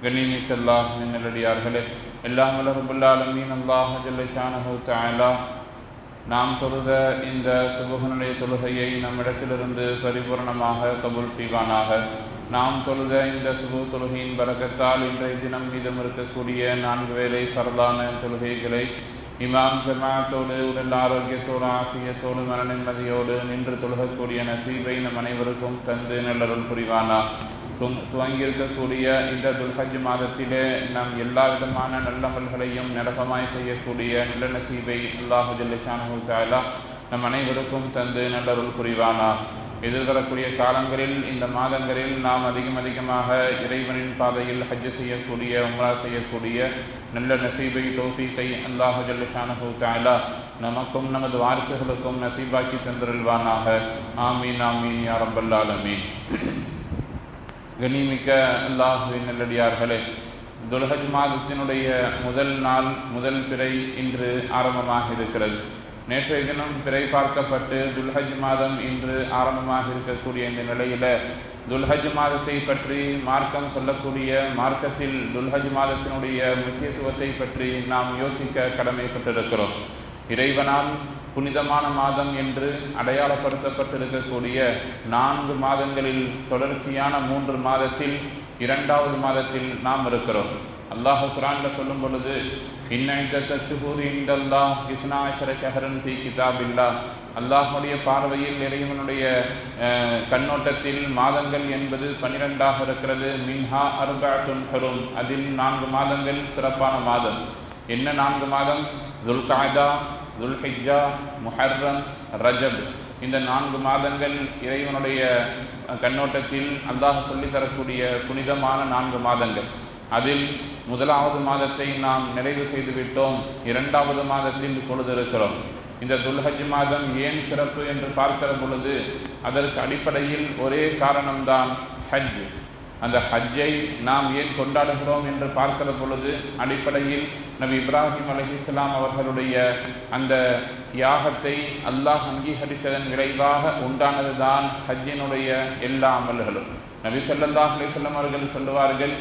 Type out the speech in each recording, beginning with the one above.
கண்ணியமிக்க அல்லாஹ்வின் நல்லடியார்களே, எல்லாம் வல்ல ரப்புல் ஆலமீன் அல்லாஹ் ஜல்ல ஷானஹு தஆலா நாம் தொழுத இந்த சுபஹனுடைய தொழுகையை நம்மிடத்திலிருந்து பரிபூர்ணமாக கபூல் செய்வானாக. நாம் தொழுத இந்த சுபு தொழுகையின் பரக்கத்தால் இன்றைய தினம் மீதம் இருக்கக்கூடிய 4 வேளை ஃபர்லான தொழுகைகளை இமாம் ஜமாஅத்தோடு உடல் ஆரோக்கியத்தோடு ஆஃபியத்தோடு மன நிம்மதியோடு நின்று தொழுகக்கூடிய நசீபை நம் அனைவருக்கும் தந்து நல்லருள் புரிவானா. துவங்கியிருக்கக்கூடிய இந்த துல்ஹஜ் மாதத்திலே நாம் எல்லா விதமான நல்லமல்களையும் நிரப்பமாய் செய்யக்கூடிய நல்ல நசீபை அல்லாஹு ஜல்ல ஷானஹு தஆலா நம் அனைவருக்கும் தந்து நல்லருள் புரிவானா. எதிர்வரக்கூடிய காலங்களில் இந்த மாதங்களில் நாம் அதிகமாக இறைவனின் பாதையில் ஹஜ் செய்யக்கூடிய உம்ரா செய்யக்கூடிய நல்ல நசீபை தௌஃபீக்கை அல்லாஹு ஜல்ல ஷானஹு தஆலா நமக்கும் நமது வாரிசுகளுக்கும் நசீபாக்கி தந்திருள்வானாக. ஆமீன் ஆமீன் யா ரப்பல் ஆலமீன். கண்ணியமிக்க அல்லாஹ்வின் நல்லடியார்களே, துல்ஹஜ் மாதத்தினுடைய முதல் நாள் முதல் பிறை இன்று ஆரம்பமாக இருக்கிறது. நேற்றைய தினம் பிறை பார்க்கப்பட்டு துல்ஹஜ் மாதம் இன்று ஆரம்பமாக இருக்கக்கூடிய இந்த நிலையில் துல்ஹஜ் மாதத்தை பற்றி மார்க்கம் சொல்லக்கூடிய மார்க்கத்தில் துல்ஹஜ் மாதத்தினுடைய முக்கியத்துவத்தை பற்றி நாம் யோசிக்க கடமைப்பட்டிருக்கிறோம். இறைவனால் புனிதமான மாதம் என்று அடையாளப்படுத்தப்பட்டிருக்கக்கூடிய 4 மாதங்களில் தொடர்ச்சியான 3 மாதத்தில் 2வது மாதத்தில் நாம் இருக்கிறோம். அல்லாஹ் குர்ஆனில் சொல்லும் பொழுது அல்லாஹுடைய பார்வையில் இறைவனுடைய கண்ணோட்டத்தில் மாதங்கள் என்பது 12ஆக இருக்கிறது. மின்ஹா அர்பஅத்துன் ஹுரும், அதில் 4 மாதங்கள் சிறப்பான மாதம். என்ன 4 மாதம்? துல்காதா, துல்ஹிஜ்ஜா, முஹர்ரம், ரஜப். இந்த 4 மாதங்கள் இறைவனுடைய கண்ணோட்டத்தில் அல்லாஹ் சொல்லித்தரக்கூடிய புனிதமான 4 மாதங்கள். அதில் 1வது மாதத்தை நாம் நிறைவு செய்துவிட்டோம். 2வது மாதத்தில் இப்பொழுது இருக்கிறோம். இந்த துல்ஹஜ் மாதம் ஏன் சிறப்பு என்று பார்க்கிற பொழுது அதற்கு அடிப்படையில் ஒரே காரணம்தான் ஹஜ். அந்த ஹஜ்ஜை நாம் ஏன் கொண்டாடுகிறோம் என்று பார்க்கிற பொழுது அடிப்படையில் நபி இப்ராஹிம் அலைஹிஸ்ஸலாம் அவர்களுடைய அந்த தியாகத்தை அல்லாஹ் அங்கீகரித்ததன் விளைவாக உண்டானதுதான் ஹஜ்ஜினுடைய எல்லா அமல்களும். நபி ஸல்லல்லாஹு அலைஹி வஸல்லம் அவர்கள் சொல்லுவார்கள்,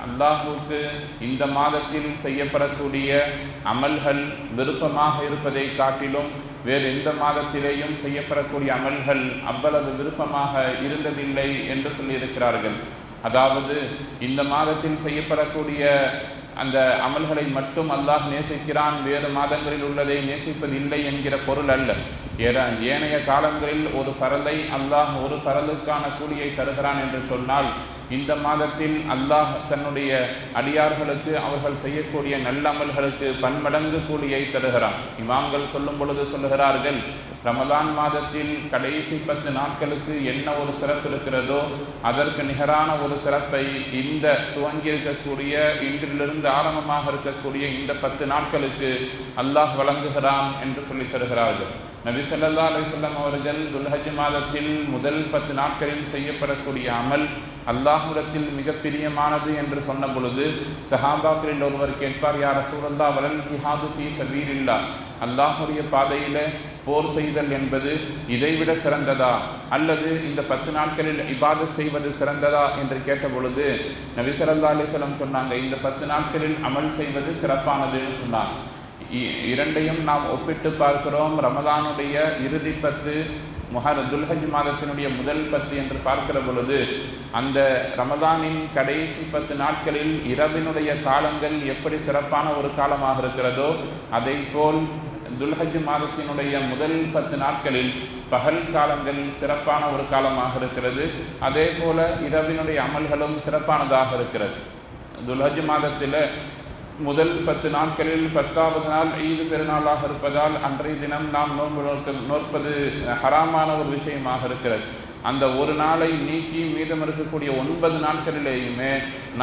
அல்லாஹுக்கு இந்த மாதத்தில் செய்யப்படக்கூடிய அமல்கள் விருப்பமாக இருப்பதை காட்டிலும் வேறு எந்த மாதத்திலேயும் செய்யப்படக்கூடிய அமல்கள் அவ்வளவு விருப்பமாக இருந்ததில்லை என்று சொல்லியிருக்கிறார்கள். அதாவது இந்த மாதத்தில் செய்யப்படக்கூடிய அந்த அமல்களை மட்டும் அல்லாஹ் நேசிக்கிறான், வேறு மாதங்களில் உள்ளதை நேசிப்பதில்லை என்கிற பொருள் அல்ல. ஏனைய காலங்களில் ஒரு பரலை அல்லாஹ் ஒரு பரலுக்கான கூலியை தருகிறான் என்று சொன்னால், இந்த மாதத்தில் அல்லாஹ் தன்னுடைய அடியார்களுக்கு அவர்கள் செய்யக்கூடிய நல்ல அமல்களுக்கு பன்மடங்கு கூலியை தருகிறான். இமாம்கள் சொல்லும் பொழுது சொல்லுகிறார்கள், ரமலான் மாதத்தில் கடைசி 10 நாட்களுக்கு என்ன ஒரு சிறப்பு இருக்கிறதோ அதற்கு நிகரான ஒரு சிறப்பை இந்த துவங்கியிருக்கக்கூடிய இன்றிலிருந்து ஆரம்பமாக இருக்கக்கூடிய இந்த 10 நாட்களுக்கு அல்லாஹ் வழங்குகிறான் என்று சொல்லித் தருகிறார்கள். நபி ஸல்லல்லாஹு அலைஹி வஸல்லம் அவர்கள் துல்ஹஜ் மாதத்தில் முதல் 10 நாட்களில் செய்யப்படக்கூடிய அமல் அல்லாஹ்விடத்தில் மிக பிரியமானது என்று சொன்ன பொழுது சஹாபாக்களில் ஒருவர் கேட்பார், யா ரசூலல்லாஹ், வலல் ஜிஹாது ஃபீ சபீலில்லாஹ், அல்லாஹ்வுடைய பாதையிலே போர் செய்தல் என்பது இதைவிட சிறந்ததா அல்லது இந்த 10 நாட்களில் இபாதத் செய்வது சிறந்ததா என்று கேட்ட பொழுது நபி ஸல்லல்லாஹு அலைஹி வஸல்லம் சொன்னாங்க, இந்த 10 நாட்களில் அமல் செய்வது சிறப்பானதுன்னு சொன்னாங்க. இரண்டையும் நாம் ஒப்பிட்டு பார்க்கிறோம். ரமலானுடைய இறுதி 10, துல்ஹஜ் மாதத்தினுடைய முதல் 10 என்று பார்க்கிற பொழுது அந்த ரமலானின் கடைசி 10 நாட்களில் இரவினுடைய காலங்கள் எப்படி சிறப்பான ஒரு காலமாக இருக்கிறதோ அதை போல் துல்ஹஜ் மாதத்தினுடைய முதல் 10 நாட்களில் பகல் காலங்கள் சிறப்பான ஒரு காலமாக இருக்கிறது. அதே போல இரவினுடைய அமல்களும் சிறப்பானதாக இருக்கிறது. துல்ஹஜ் மாதத்தில் முதல் 10 நாட்களில் 10வது நாள் ஈது பெருநாளாக இருப்பதால் அன்றைய தினம் நாம் நோற்பது ஹராமான ஒரு விஷயமாக இருக்கிறது. அந்த ஒரு நாளை நீக்கி மீதம் இருக்கக்கூடிய 9 நாட்களிலேயுமே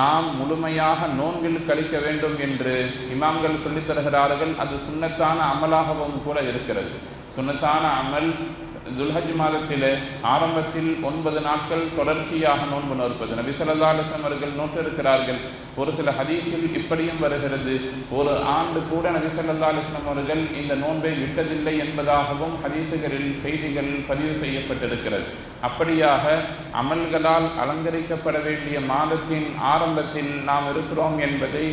நாம் முழுமையாக நோன்பில் கழிக்க வேண்டும் என்று இமாம்கள் சொல்லித் தருகிறார்கள். அது சுன்னத்தான அமலாகவும் கூட இருக்கிறது. சுன்னத்தான அமல் துல்ஹஜ் மாதத்திலே ஆரம்பத்தில் 9 நாட்கள் தொடர்ச்சியாக நோன்பு நோற்பது. நபி ஸல்லல்லாஹு அலைஹி வஸல்லம் அவர்கள் நோற்றிருக்கிறார்கள். ஒரு சில ஹதீஸில் இப்படியும் வருகிறது, ஒரு ஆண்டு கூட நபி ஸல்லல்லாஹு அலைஹி வஸல்லம் அவர்கள் இந்த நோன்பை விட்டதில்லை என்பதாகவும் ஹதீஸுகளில் செய்திகள் பதிவு செய்யப்பட்டிருக்கிறது. அப்படியாக அமல்களால் அலங்கரிக்கப்பட வேண்டிய மாதத்தின் ஆரம்பத்தில் நாம் இருக்கிறோம் என்பதை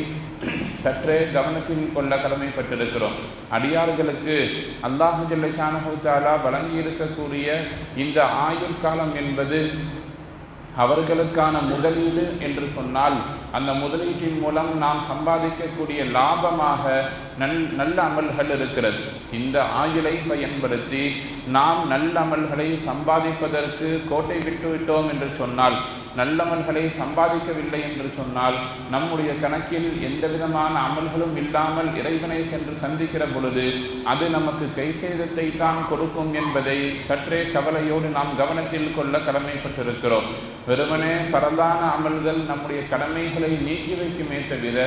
சற்றே கவனத்தில் கொள்ள கடமைப்பட்டிருக்கிறோம். அடியார்களுக்கு அல்லாஹ் ஜல்ல ஷானஹு தஆலா வழங்கி இருக்கக்கூடிய இந்த ஆயுள் காலம் என்பது அவர்களுக்கான முதலீடு என்று சொன்னால், அந்த முதலீட்டின் மூலம் நாம் சம்பாதிக்கக்கூடிய லாபமாக நல்ல அமல்கள் இருக்கிறது. இந்த ஆயுளை பயன்படுத்தி நாம் நல்ல அமல்களை சம்பாதிப்பதற்கு கோட்டை விட்டுவிட்டோம் என்று சொன்னால், நல்லமல்களை சம்பாதிக்கவில்லை என்று சொன்னால், நம்முடைய கணக்கில் எந்த விதமான அமல்களும் இல்லாமல் இறைவனை சென்று சந்திக்கிற பொழுது அது நமக்கு கை சேதத்தை தான் கொடுக்கும் என்பதை சற்றே கவலையோடு நாம் கவனத்தில் கொள்ள கடமைப்பட்டிருக்கிறோம். வெறுமனே பரலான அமல்கள் நம்முடைய கடமைகளை நீக்கி வைக்குமே தவிர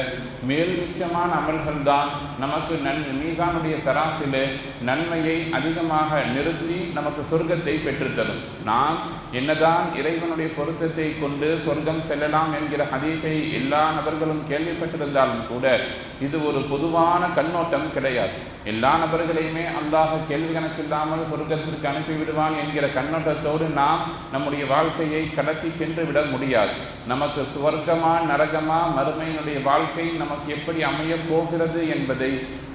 மேல் மிச்சமான அமல்கள் தான் நமக்கு மீசானுடைய தராசிலே நன்மையை அதிகமாக நிறுத்தி நமக்கு சொர்க்கத்தை பெற்றுத்தரும். நாம் என்னதான் இறைவனுடைய பொருத்தத்தை கொண்டு சொர்க்கம் செல்லலாம் என்கிற ஹதீஸை எல்லா நபர்களும் கேள்விப்பட்டிருந்தாலும் கூட இது ஒரு பொதுவான கண்ணோட்டம் கிடையாது. எல்லா நபர்களையுமே அல்லாஹ் கேள்வி கணக்கில்லாமல் சொர்க்கத்திற்கு அனுப்பிவிடுவான் என்கிற கண்ணோட்டத்தோடு நாம் நம்முடைய வாழ்க்கையை கடத்தி சென்று விட முடியாது. நமக்கு சுவர்க்கமா நரகமா, மறுமையினுடைய வாழ்க்கை நமக்கு எப்படி அமையப் போகிறது என்பதை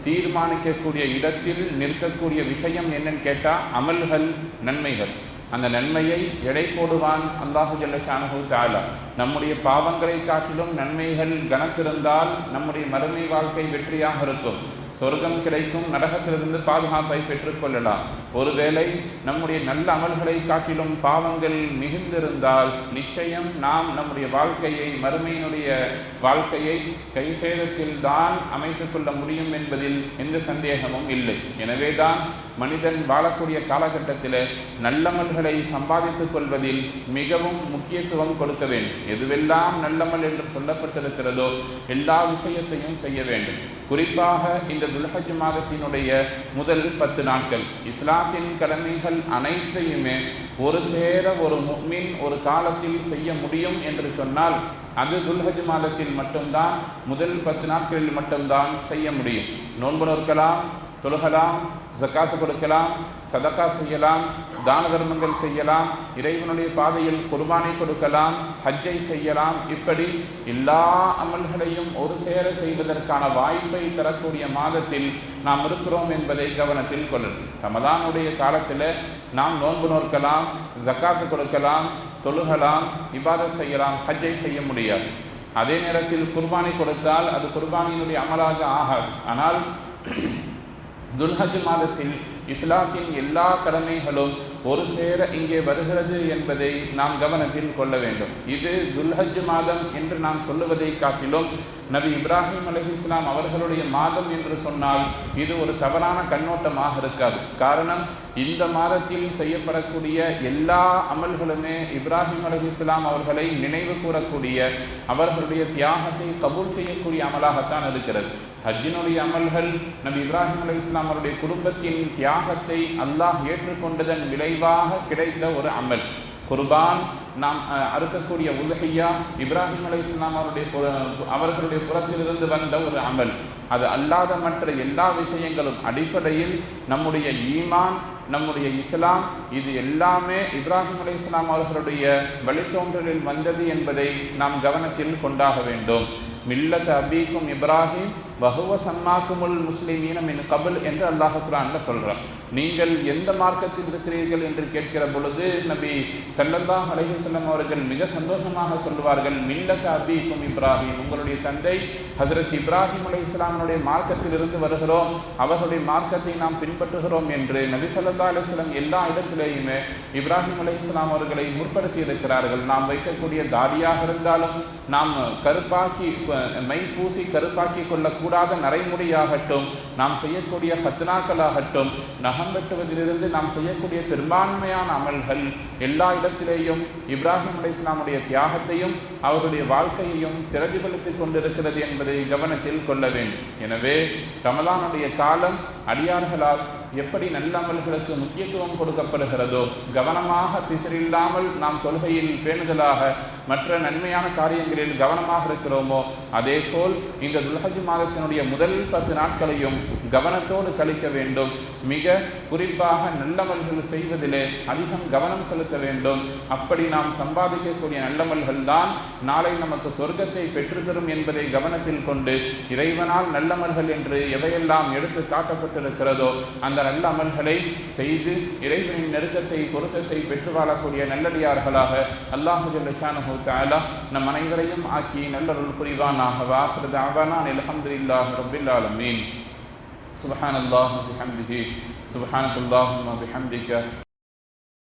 தீர்மானிக்கக்கூடிய இடத்தில் நிற்கக்கூடிய விஷயம் என்னன்னு கேட்டால் அமல்கள், நன்மைகள். அந்த நன்மையை எடை போடுவான் அல்லாஹு ஜல்ல ஷானஹு தஆலா. நம்முடைய பாவங்களை காட்டிலும் நன்மைகள் கனத்திருந்தால் நம்முடைய மறுமை வாழ்க்கை வெற்றியாக இருக்கும். சொர்க்கம் கிடைக்கும், நரகத்திலிருந்து பாதுகாப்பை பெற்றுக்கொள்ளலாம். ஒருவேளை நம்முடைய நல்ல அமல்களை காட்டிலும் பாவங்கள் மிகுந்திருந்தால் நிச்சயம் நாம் நம்முடைய வாழ்க்கையை, மறுமையினுடைய வாழ்க்கையை கை சேதத்தில் தான் அமைத்துக் கொள்ள முடியும் என்பதில் எந்த சந்தேகமும் இல்லை. எனவேதான் மனிதன் வாழக்கூடிய காலகட்டத்தில் நல்லமல்களை சம்பாதித்துக் கொள்வதில் மிகவும் முக்கியத்துவம் கொடுக்க வேண்டும். எதுவெல்லாம் நல்லமல் என்று சொல்லப்பட்டிருக்கிறதோ எல்லா விஷயத்தையும் செய்ய வேண்டும். குறிப்பாக இந்த துல்ஹஜ் மாதத்தினுடைய முதல் 10 நாட்கள் இஸ்லாத்தின் கடமைகள் அனைத்தையுமே ஒரு சேர ஒரு முஃமின் ஒரு காலத்தில் செய்ய முடியும் என்று சொன்னால் அது துல்ஹஜ் மாதத்தில் மட்டும்தான், முதல் 10 நாட்களில் மட்டும்தான் செய்ய முடியும். நோன்பு நோக்கலாம், தொழுகலாம், ஜக்காத்து கொடுக்கலாம், சதகா செய்யலாம், தான தர்மங்கள் செய்யலாம், இறைவனுடைய பாதையில் குர்பானை கொடுக்கலாம், ஹஜ்ஜை செய்யலாம். இப்படி எல்லா அமல்களையும் ஒரு சேர செய்வதற்கான வாய்ப்பை தரக்கூடிய மாதத்தில் நாம் இருக்கிறோம் என்பதை கவனத்தில் கொள்ளணும். ரமதானுடைய காலத்தில் நாம் நோன்பு நோக்கலாம், ஜக்காத்து கொடுக்கலாம், தொழுகலாம், இபாதத் செய்யலாம், ஹஜ்ஜை செய்ய முடியாது. அதே நேரத்தில் குர்பானை கொடுத்தால் அது குர்பானியினுடைய அமலாக ஆகாது. ஆனால் துல்ஹஜ் மாதத்தில் இஸ்லாத்தின் எல்லா கடமைகளும் ஒரு சேர இங்கே வருகிறது என்பதை நாம் கவனத்தில் கொள்ள வேண்டும். இது துல்ஹஜ் மாதம் என்று நாம் சொல்லுவதை காட்டிலும் நபி இப்ராஹிம் அலைஹிஸ்ஸலாம் அவர்களுடைய மாதம் என்று சொன்னால் இது ஒரு தவறான கண்ணோட்டமாக இருக்காது. காரணம், இந்த மாதத்தில் செய்யப்படக்கூடிய எல்லா அமல்களுமே இப்ராஹிம் அலைஹிஸ்ஸலாம் அவர்களை நினைவு கூறக்கூடிய, அவர்களுடைய தியாகத்தை கபூல் செய்யக்கூடிய அமலாகத்தான் இருக்கிறது. ஹஜ்ஜினுடைய அமல்கள் நபி இப்ராஹிம் அலைஹிஸ்ஸலாம் அவருடைய குடும்பத்தின் தியாகத்தை அல்லாஹ் ஏற்றுக்கொண்டதன் விளைவாக கிடைத்த ஒரு அமல். குர்பான், நாம் அறுக்கக்கூடிய உலஹியா இப்ராஹிம் அலைஹிஸ்ஸலாம் அவர்களுடைய புறத்திலிருந்து வந்த ஒரு அமல். அது அல்லாத மற்ற எல்லா விஷயங்களும் அடிப்படையில் நம்முடைய ஈமான், நம்முடைய இஸ்லாம், இது எல்லாமே இப்ராஹிம் அலைஹிஸ்ஸலாம் அவர்களுடைய வழித்தோன்றலில் வந்தது என்பதை நாம் கவனத்தில் கொண்டாக வேண்டும். மில்லத் அபீக்கும் இப்ராஹிம் வஹுவ சம்மாக்குமுல் முஸ்லிமீன மின் கபல் என்று அல்லாஹ் குர்ஆன்ல சொல்றார். நீங்கள் எந்த மார்க்கத்தில் இருக்கிறீர்கள் என்று கேட்கிற பொழுது நபி ஸல்லல்லாஹு அலைஹி வஸல்லம் அவர்கள் மிக சந்தோஷமாக சொல்வார்கள், மில்லத் அபீக்கும் இப்ராஹிம், உங்களுடைய தந்தை ஹஜ்ரத் இப்ராஹிம் அலைஹிஸ்ஸலாமுடைய மார்க்கத்திலிருந்து வருகிறோம், அவர்களுடைய மார்க்கத்தை நாம் பின்பற்றுகிறோம் என்று நபி ஸல்லல்லாஹு அலைஹி வஸல்லம் எல்லா இடத்திலேயுமே இப்ராஹிம் அலைஹிஸ்ஸலாம் அவர்களை முற்படுத்தி இருக்கிறார்கள். நாம் வைக்கக்கூடிய தாடியாக இருந்தாலும், நாம் கருப்பாக்கி மை பூசி கருப்பாக்கி கொள்ளக்கூடாத நரைமுடியாகட்டும், நாம் செய்யக்கூடிய ஹத்னாக்களாகட்டும், நகம் வெட்டுவதிலிருந்து நாம் செய்யக்கூடிய பெரும்பான்மையான அமல்கள் எல்லா இடத்திலேயும் இப்ராஹிம் அலைஹிஸ்ஸலாமுடைய தியாகத்தையும் அவருடைய வாழ்க்கையையும் பிரதிபலித்துக் கொண்டிருக்கிறது என்பதை கவனத்தில் கொள்ள வேண்டும். எனவே ரமலானுடைய காலம் அடியார்களால் எப்படி நல்ல அமல்களுக்கு முக்கியத்துவம் கொடுக்கப்படுகிறதோ, கவனமாக பிசரில்லாமல் நாம் தொழுகையில் பேணுதலாக மற்ற நன்மையான காரியங்களில் கவனமாக இருக்கிறோமோ அதே போல் இந்த துல்ஹஜ் மாதத்தினுடைய முதல் 10 நாட்களையும் கவனத்தோடு கழிக்க வேண்டும். மிக குறிப்பாக நல்லமல்கள் செய்வதிலே அதிகம் கவனம் செலுத்த வேண்டும். அப்படி நாம் சம்பாதிக்கக்கூடிய நல்லமல்கள் தான் நாளை நமக்கு சொர்க்கத்தை பெற்றுத்தரும் என்பதை கவனத்தில் கொண்டு இறைவனால் நல்லமல்கள் என்று எவையெல்லாம் எடுத்து காட்டப்பட்டிருக்கிறதோ அந்த நல்ல அமல்களை செய்து இறைவனின் நெருக்கத்தை பொருத்தத்தை பெற்று வாழக்கூடிய நல்லடியார்களாக அல்லாஹு ஜல்ல ஷானஹு தஆலா நம் அனைவரையும் ஆக்கி நல்லருள் புரிவானாக. வாஹிரு தஅவானா அல்ஹம்துலில்லாஹி ரப்பில் ஆலமீன். சுப்ஹானல்லாஹி வபிஹம்திஹி சுப்ஹானக்கல்லாஹும்ம வபிஹம்திக